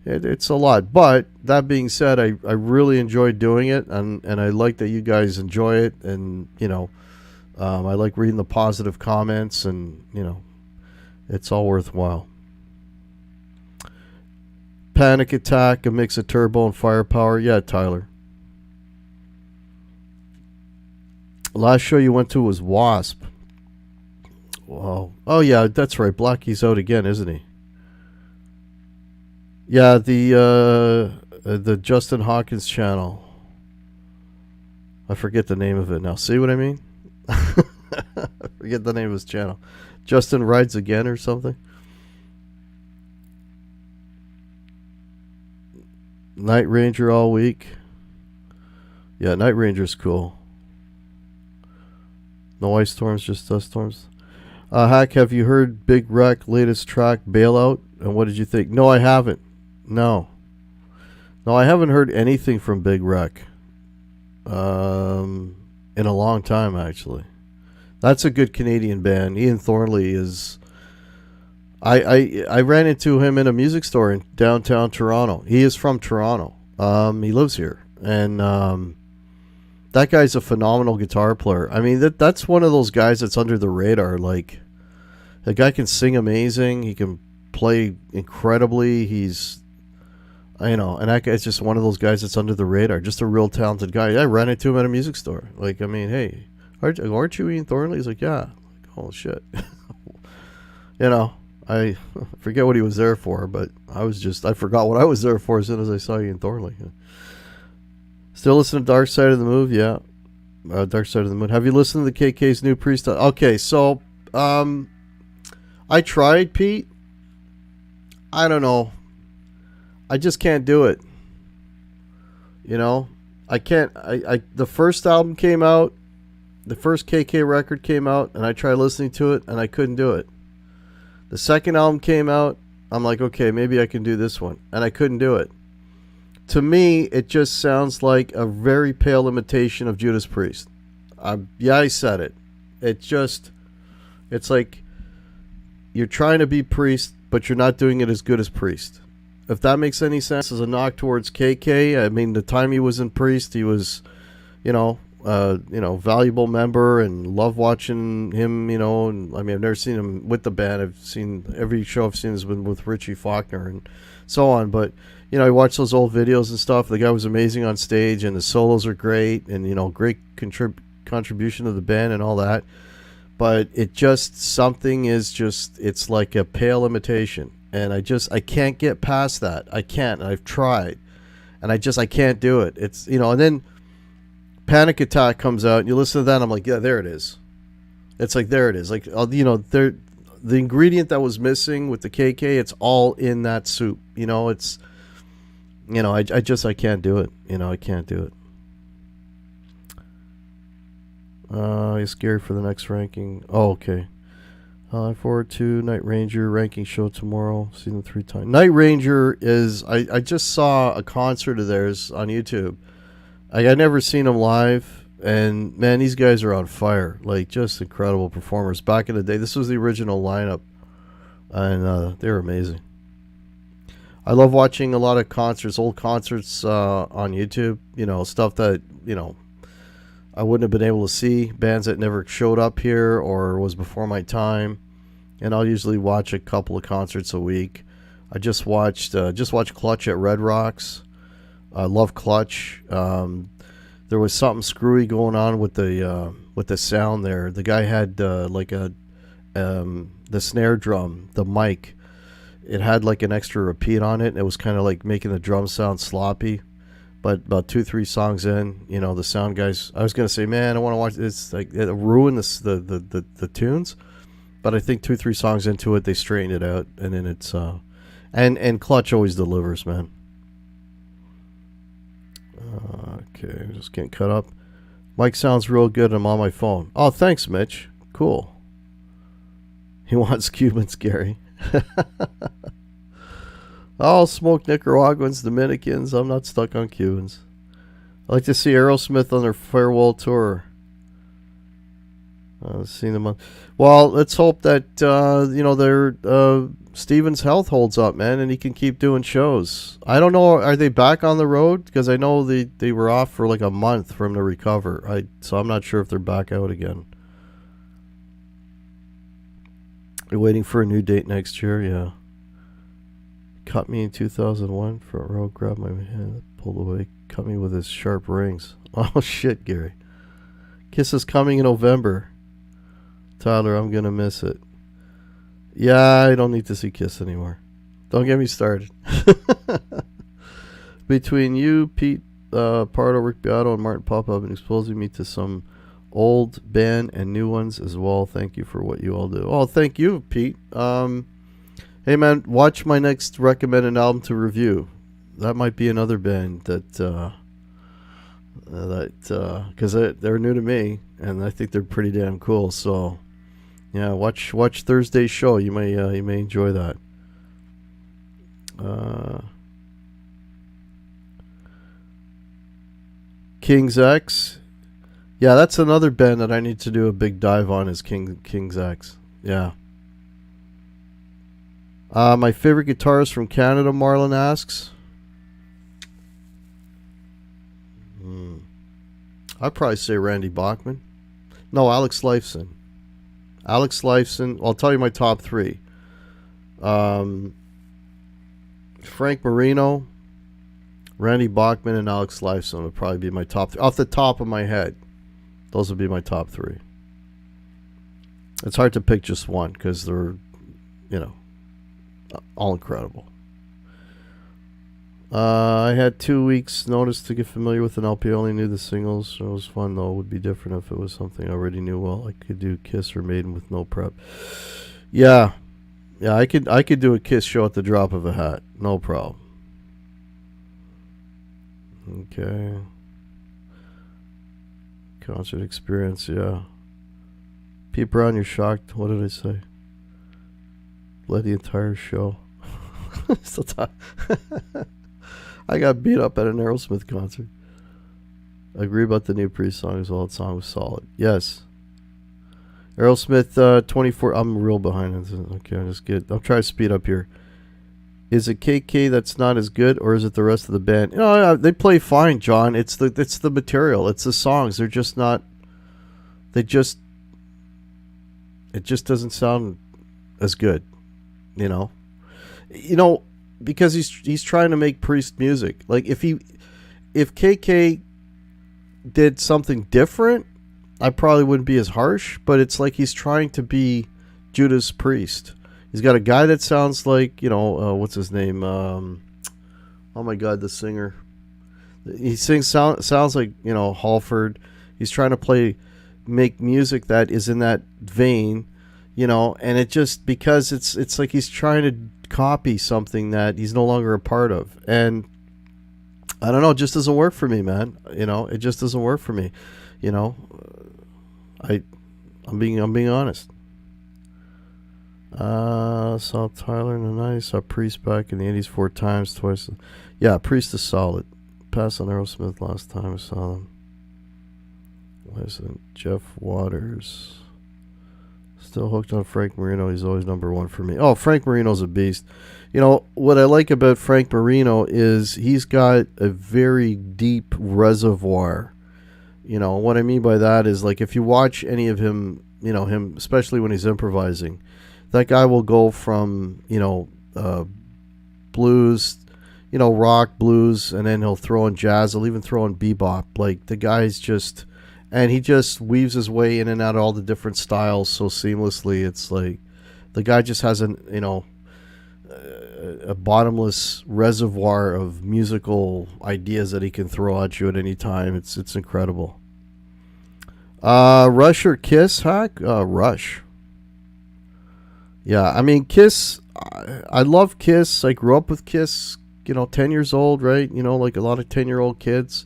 it's a lot. But that being said, I really enjoyed doing it, and I like that you guys enjoy it, and I like reading the positive comments, and it's all worthwhile. Panic Attack, a mix of turbo and firepower. Yeah, Tyler. Last show you went to was Wasp. Wow. Oh yeah, that's right. Blackie's out again, isn't he? Yeah, the Justin Hawkins channel. I forget the name of it now. See what I mean? I forget the name of his channel. Justin Rides Again or something. Night Ranger all week. Yeah, Night Ranger's cool. No ice storms, just dust storms. Hack, have you heard Big Wreck latest track, Bailout? And what did you think? No, I haven't. No, I haven't heard anything from Big Wreck in a long time, actually. That's a good Canadian band. Ian Thornley is... I ran into him in a music store in downtown Toronto. He is from Toronto. He lives here. And that guy's a phenomenal guitar player. I mean, that's one of those guys that's under the radar. Like, the guy can sing amazing. He can play incredibly. He's... and that guy's just one of those guys that's under the radar. Just a real talented guy. I ran into him at a music store. Like, I mean, hey, aren't you Ian Thornley? He's like, yeah. Like, oh, shit. I forget what he was there for, but I forgot what I was there for as soon as I saw Ian Thornley. Still listen to Dark Side of the Moon? Yeah. Dark Side of the Moon. Have you listened to the KK's new Priest? Okay, so, I tried, Pete. I don't know. I just can't do it. I can't. The first album came out, the first KK record came out, and I tried listening to it, and I couldn't do it. The second album came out, I'm like, okay, maybe I can do this one, and I couldn't do it. To me, it just sounds like a very pale imitation of Judas Priest. I said it. It's like you're trying to be Priest, but you're not doing it as good as Priest. if that makes any sense, as a knock towards KK. I mean, the time he was in Priest, he was, valuable member, and love watching him. And I mean, I've never seen him with the band. I've seen every show I've seen has been with Richie Faulkner and so on. But I watched those old videos and stuff. The guy was amazing on stage, and the solos are great, and great contribution to the band and all that. But it's like a pale imitation, and I can't get past that. I can't. I've tried, and I can't do it. It's and then Panic Attack comes out, and you listen to that, and I'm like, yeah, there it is. It's like, there it is. Like, the ingredient that was missing with the KK, it's all in that soup. It's, I can't do it. I can't do it. It's scary for the next ranking. Oh, okay. I forward to Night Ranger ranking show tomorrow. Seen them 3 times. Night Ranger is, I just saw a concert of theirs on YouTube. I never seen them live, and man, these guys are on fire. Like, just incredible performers. Back in the day, this was the original lineup, and they're amazing. I love watching a lot of concerts, old concerts on YouTube. Stuff that I wouldn't have been able to see, bands that never showed up here or was before my time, and I'll usually watch a couple of concerts a week. I just watched Clutch at Red Rocks. I love Clutch. There was something screwy going on with the sound there. The guy had the snare drum, the mic. It had like an extra repeat on it. It was kind of like making the drum sound sloppy. But about 2-3 songs in, the sound guys. I was gonna say, man, I want to watch this. Like, it ruined the tunes. But I think 2-3 songs into it, they straightened it out, and then it's and Clutch always delivers, man. Okay, I'm just getting cut up. Mike sounds real good. I'm on my phone. Oh, thanks, Mitch. Cool. He wants Cubans, Gary. I'll smoke Nicaraguans, Dominicans. I'm not stuck on Cubans. I like to see Aerosmith on their farewell tour. Seen them on. Well, let's hope that their Steven's health holds up, man, and he can keep doing shows. I don't know. Are they back on the road? Because I know they were off for like a month for him to recover. So I'm not sure if they're back out again. You're waiting for a new date next year, yeah. Cut me in 2001, front row, grabbed my hand, pulled away, cut me with his sharp rings. Oh shit, Gary. Kiss is coming in November. Tyler, I'm gonna miss it. Yeah, I don't need to see Kiss anymore. Don't get me started. Between you, Pete, Pardo, Rick Beato, and Martin Pop have been exposing me to some old band and new ones as well. Thank you for what you all do. Oh, thank you, Pete. Hey man, watch my next recommended album to review. That might be another band that because they're new to me, and I think they're pretty damn cool. So yeah, watch Thursday's show. You may enjoy that. King's X. Yeah, that's another band that I need to do a big dive on. Is King's X. Yeah. My favorite guitarist from Canada, Marlon asks. I'd probably say Randy Bachman. No, Alex Lifeson. I'll tell you my top 3. Frank Marino, Randy Bachman, and Alex Lifeson would probably be my top 3. Off the top of my head, those would be my top 3. It's hard to pick just one because they're, all incredible. I had 2 weeks notice to get familiar with an LP. I only knew the singles. It was fun though. It would be different if it was something I already knew well. I could do Kiss or Maiden with no prep. Yeah, I could do a Kiss show at the drop of a hat. No problem. Okay. Concert experience, yeah. Pete Brown, you're shocked. What did I say? Led the entire show. Still talk. I got beat up at an Aerosmith concert. I agree about the new Priest song as well. That song was solid. Yes. Aerosmith 24. I'm real behind. Okay, I'm trying to speed up here. Is it KK that's not as good, or is it the rest of the band? They play fine, John. It's the material. It's the songs. They're just not. They just. It just doesn't sound as good, you know. You know, because he's trying to make Priest music. Like if KK did something different, I probably wouldn't be as harsh. But it's like he's trying to be Judas Priest. He's got a guy that sounds like, what's his name? Oh my God, the singer. He sounds like, Halford. He's trying to make music that is in that vein, and it just, because it's like he's trying to copy something that he's no longer a part of. And I don't know, it just doesn't work for me, man. It just doesn't work for me. I'm being honest. Saw Tyler in the 90s. Saw Priest back in the 80s 4 times, twice. Yeah, Priest is solid. Passed on Aerosmith last time I saw them. Listen, Jeff Waters. Still hooked on Frank Marino. He's always number one for me. Oh, Frank Marino's a beast. What I like about Frank Marino is he's got a very deep reservoir. What I mean by that is, like, if you watch any of him, him, especially when he's improvising, that guy will go from, blues, rock, blues, and then he'll throw in jazz. He'll even throw in bebop. Like, the guy's just, and he just weaves his way in and out of all the different styles so seamlessly. It's like the guy just has a bottomless reservoir of musical ideas that he can throw at you at any time. It's incredible. Rush or Kiss, Hack? Rush. Yeah, I mean, Kiss, I love Kiss. I grew up with Kiss, 10 years old, right? Like a lot of 10-year-old kids.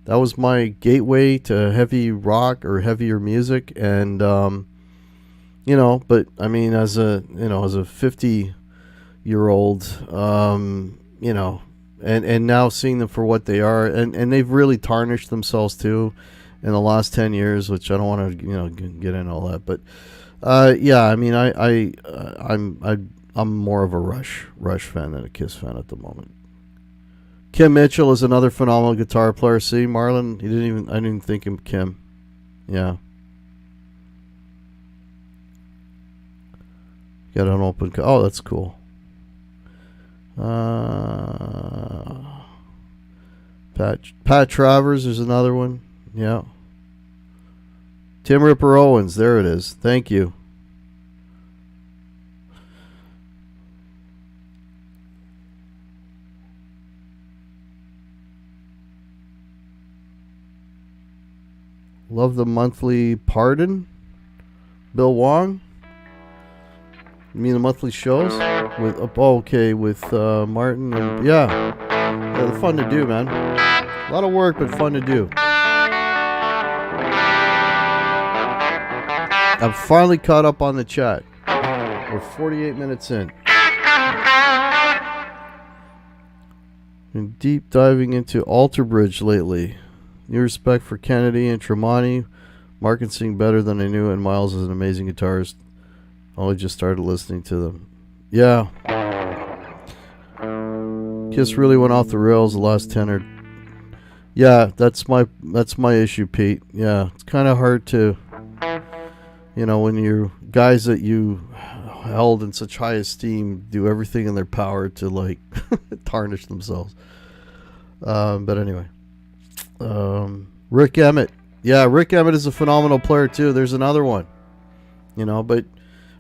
That was my gateway to heavy rock or heavier music. And, but I mean, as a 50-year-old, and now seeing them for what they are, and they've really tarnished themselves too in the last 10 years, which I don't want to, get into all that. But, yeah, I mean, I'm more of a Rush fan than a Kiss fan at the moment. Kim Mitchell is another phenomenal guitar player. See, Marlon, I didn't even think of Kim. Yeah. Got an open. Oh, that's cool. Pat Travers is another one. Yeah. Tim Ripper Owens, there it is. Thank you. Love the Monthly Pardon. Bill Wong. You mean the monthly shows with Martin and yeah, they're fun to do, man. A lot of work, but fun to do. I'm finally caught up on the chat. We're 48 minutes in. Been deep diving into Alter Bridge lately. New respect for Kennedy and Tremonti. Mark can sing better than I knew, and Miles is an amazing guitarist. Only just started listening to them. Yeah. Kiss really went off the rails the last 10 or... Yeah, that's my issue, Pete. Yeah, it's kind of hard to... when you guys that you held in such high esteem do everything in their power to, like, tarnish themselves. But anyway. Rick Emmett. Yeah, Rick Emmett is a phenomenal player, too. There's another one. But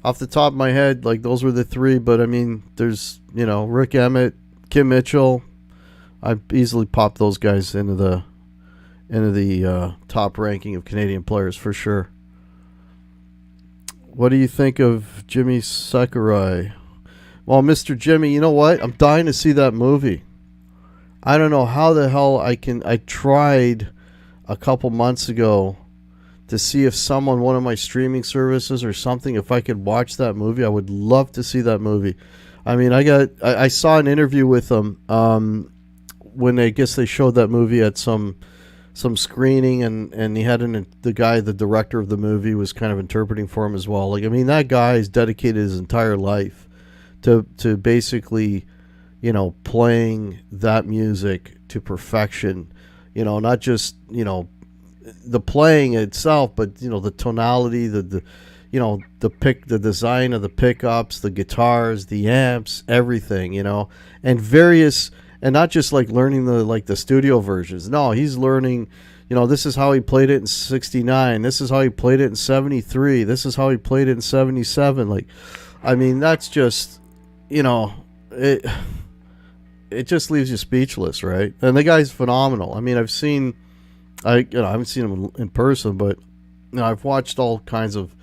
off the top of my head, like, those were the three. But, I mean, there's, Rick Emmett, Kim Mitchell. I easily popped those guys into the top ranking of Canadian players for sure. What do you think of Jimmy Sakurai? Well, Mr. Jimmy, you know what? I'm dying to see that movie. I don't know how the hell I tried a couple months ago to see if one of my streaming services or something, if I could watch that movie. I would love to see that movie. I mean, I saw an interview with him when I guess they showed that movie at some screening, and he had the director of the movie was kind of interpreting for him as well. Like, I mean, that guy has dedicated his entire life to basically, playing that music to perfection. Not just the playing itself, but the tonality, the design of the pickups, the guitars, the amps, everything, and various, and not just like learning the studio versions. No, he's learning, this is how he played it in 69, this is how he played it in 73, this is how he played it in 77. Like, I mean, that's just, it just leaves you speechless, right? And the guy's phenomenal. I mean, I haven't seen him in person, but I've watched all kinds of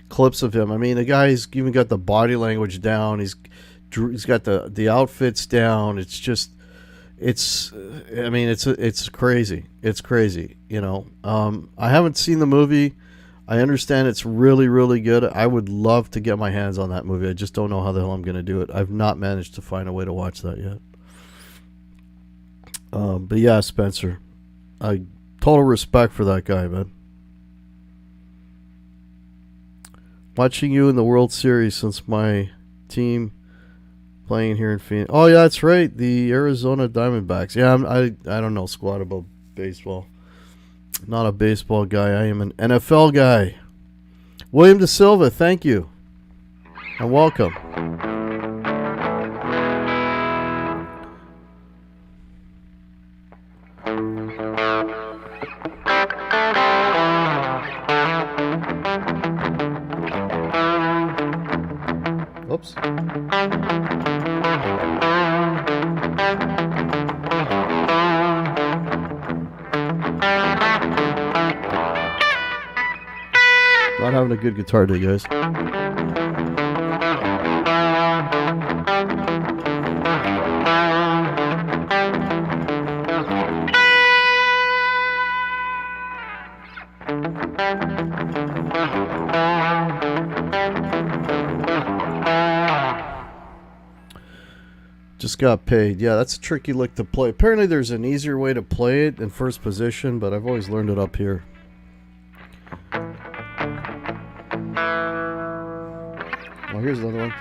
clips of him. I mean, the guy's even got the body language down. He's got the outfits down. It's just, it's crazy. It's crazy. I haven't seen the movie. I understand it's really, really good. I would love to get my hands on that movie. I just don't know how the hell I'm going to do it. I've not managed to find a way to watch that yet. But yeah, Spencer, total respect for that guy, man. Watching you in the World Series since my team playing here in Phoenix. Oh yeah, that's right, the Arizona Diamondbacks. Yeah, I don't know squat about baseball. Not a baseball guy. I am an NFL guy. William De Silva, thank you and welcome. Oops. Not having a good guitar day, guys. Just got paid. Yeah, that's a tricky lick to play. Apparently there's an easier way to play it in first position, but I've always learned it up here. Oh, here's another one.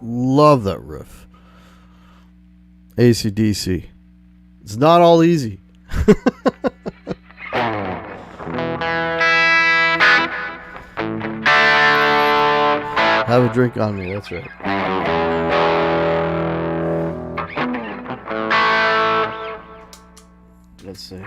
Love that riff. AC/DC. It's not all easy. Have a drink on me, that's right. Let's see.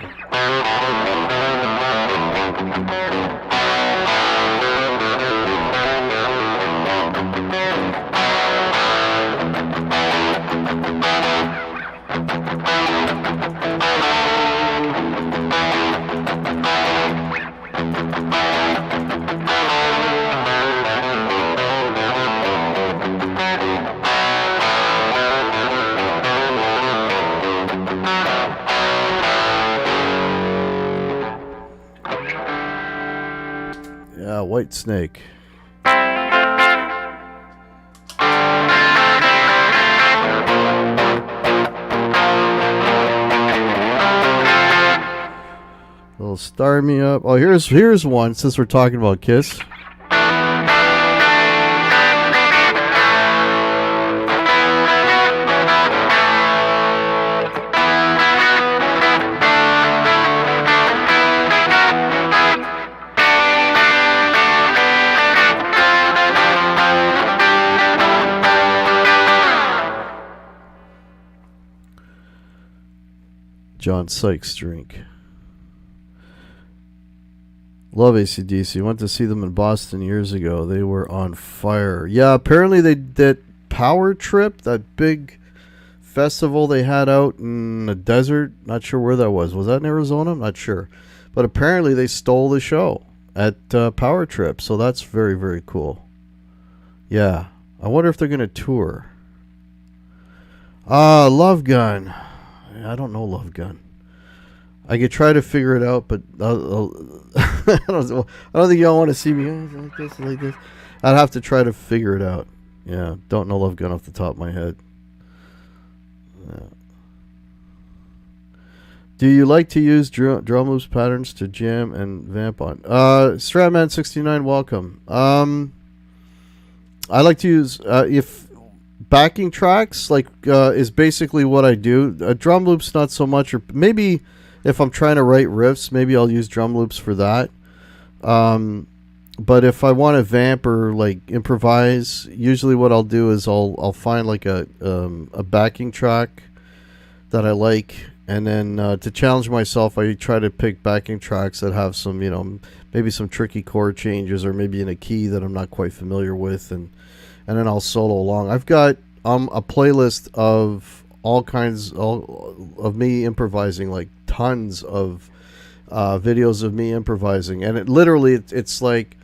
White Snake. Little Star Me Up. Oh, here's one since we're talking about Kiss. John Sykes drink. Love AC/DC. Went to see them in Boston years ago. They were on fire. Yeah, apparently that Power Trip, that big festival they had out in the desert. Not sure where that was. Was that in Arizona? I'm not sure. But apparently they stole the show at Power Trip. So that's very, very cool. Yeah. I wonder if they're going to tour. Love Gun. I don't know Love Gun. I could try to figure it out, but I don't think y'all want to see me like this, like this. I'd have to try to figure it out. Yeah, don't know Love Gun off the top of my head. Yeah. Do you like to use drum loops patterns to jam and vamp on? Stratman69, welcome. I like to use if backing tracks is basically what I do. Drum loops not so much, or maybe if I'm trying to write riffs, maybe I'll use drum loops for that. But if I want to vamp or like improvise, usually what I'll do is I'll find like a backing track that I like, and then to challenge myself, I try to pick backing tracks that have some, maybe some tricky chord changes, or maybe in a key that I'm not quite familiar with, and then I'll solo along. I've got a playlist of all kinds of me improvising, like tons of videos of me improvising, and it's like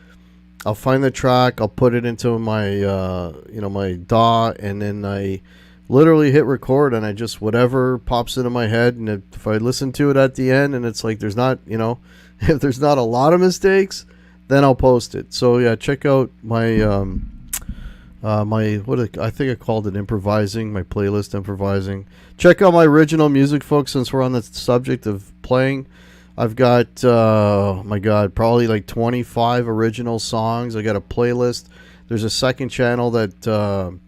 I'll find the track, I'll put it into my my DAW, and then I literally hit record, and I just whatever pops into my head, and if I listen to it at the end and it's like there's not if there's not a lot of mistakes, then I'll post it. So yeah, check out my I think I called it improvising, my playlist improvising. Check out my original music, folks, since we're on the subject of playing. I've got my god, probably like 25 original songs. I got a playlist. There's a second channel that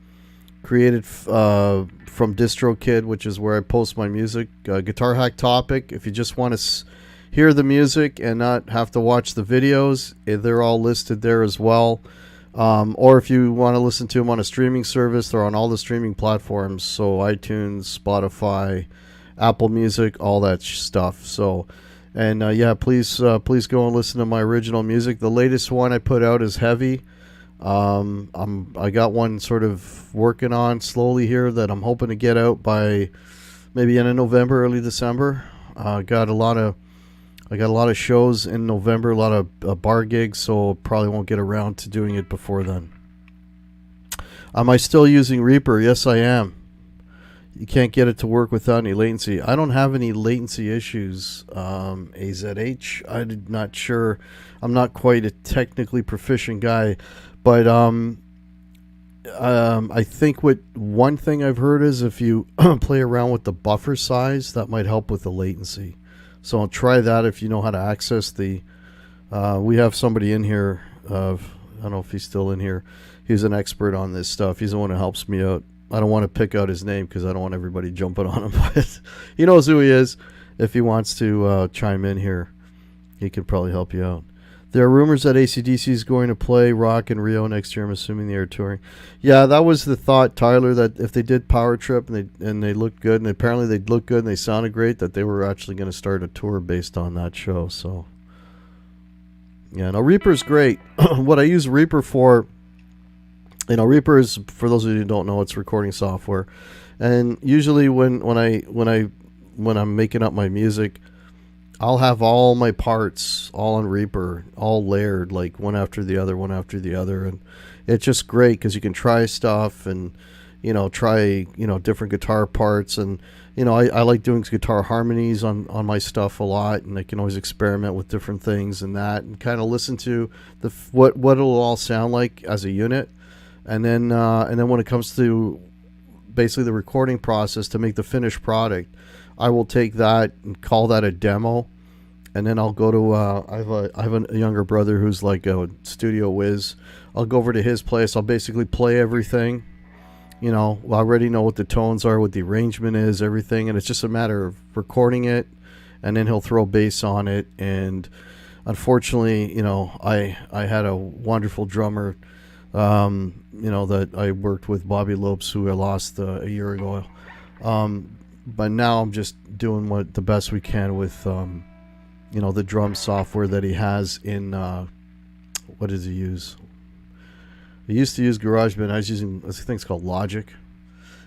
created from DistroKid, which is where I post my music. Guitar Hack Topic. If you just want to hear the music and not have to watch the videos, they're all listed there as well. Or if you want to listen to them on a streaming service, they're on all the streaming platforms. So iTunes, Spotify, Apple Music, all that stuff. So, and yeah, please go and listen to my original music. The latest one I put out is Heavy. I got one sort of working on slowly here that I'm hoping to get out by maybe end of November, early December. I got a lot of shows in November, a lot of bar gigs, so probably won't get around to doing it before then. Am I still using Reaper? Yes, I am. You can't get it to work without any latency. I don't have any latency issues, AZH. I'm not sure. I'm not quite a technically proficient guy, but I think one thing I've heard is if you play around with the buffer size, that might help with the latency. So I'll try that if you know how to access the... we have somebody in here. I don't know if he's still in here. He's an expert on this stuff. He's the one who helps me out. I don't want to pick out his name because I don't want everybody jumping on him. But he knows who he is. If he wants to chime in here, he could probably help you out. There are rumors that AC/DC is going to play Rock in Rio next year. I'm assuming they are touring. Yeah, that was the thought, Tyler, that if they did Power Trip and they looked good, and apparently they looked good and they sounded great, that they were actually going to start a tour based on that show. So, yeah, no, Reaper's great. What I use Reaper for, Reaper is, for those of you who don't know, it's recording software. And usually when I'm making up my music, I'll have all my parts all on Reaper, all layered, like one after the other, and it's just great because you can try stuff and try different guitar parts, and I like doing guitar harmonies on my stuff a lot, and I can always experiment with different things and kind of listen to what it'll all sound like as a unit, and then when it comes to basically the recording process to make the finished product, I will take that and call that a demo, and then I'll go to I have a younger brother who's like a studio whiz. I'll go over to his place. I'll basically play everything. I already know what the tones are, what the arrangement is, everything, and it's just a matter of recording it, and then he'll throw bass on it. And unfortunately, I had a wonderful drummer, that I worked with, Bobby Lopes, who I lost a year ago. But now I'm just doing the best we can with, the drum software that he has in, what does he use? He used to use GarageBand. I think it's called Logic.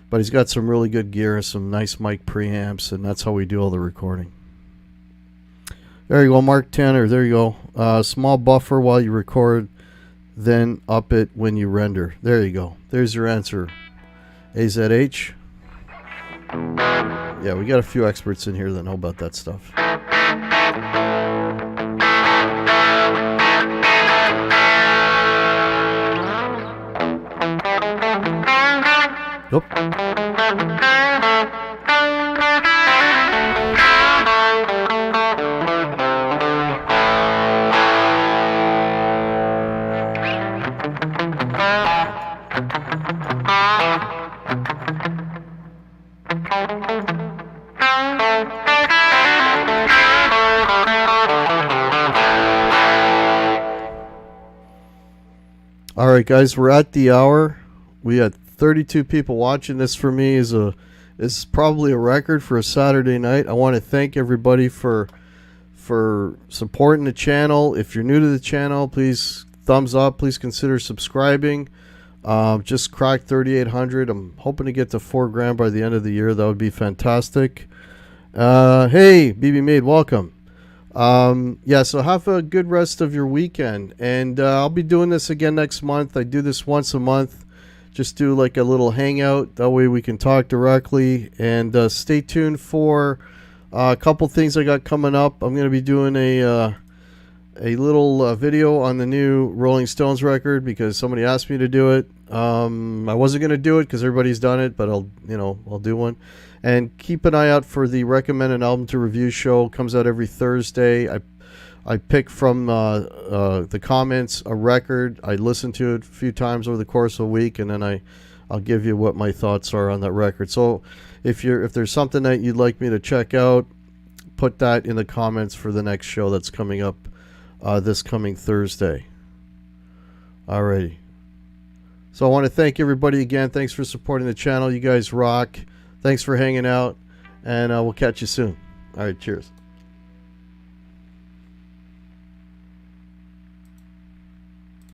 But he's got some really good gear, some nice mic preamps, and that's how we do all the recording. There you go, Mark Tanner. There you go. Small buffer while you record, then up it when you render. There you go. There's your answer, AZH. Yeah, we got a few experts in here that know about that stuff. Nope. All right, guys, we're at the hour. We had 32 people watching. This for me is probably a record for a Saturday night. I want to thank everybody for supporting the channel. If you're new to the channel, please thumbs up. Please consider subscribing. Just cracked 3,800. I'm hoping to get to $4,000 by the end of the year. That would be fantastic. Hey, BB Maid, welcome. Yeah, so have a good rest of your weekend, and I'll be doing this again next month. I do this once a month. Just do like a little hangout. That way we can talk directly, and stay tuned for a couple things I got coming up. I'm going to be doing a little video on the new Rolling Stones record because somebody asked me to do it. I wasn't going to do it because everybody's done it, but I'll do one. And keep an eye out for the recommended album to review show. Comes out every Thursday. I pick from the comments a record. I listen to it a few times over the course of a week, and then I'll give you what my thoughts are on that record. So if there's something that you'd like me to check out, put that in the comments for the next show that's coming up this coming Thursday. Alrighty. So I want to thank everybody again. Thanks for supporting the channel. You guys rock. Thanks for hanging out, and we'll catch you soon. All right, cheers.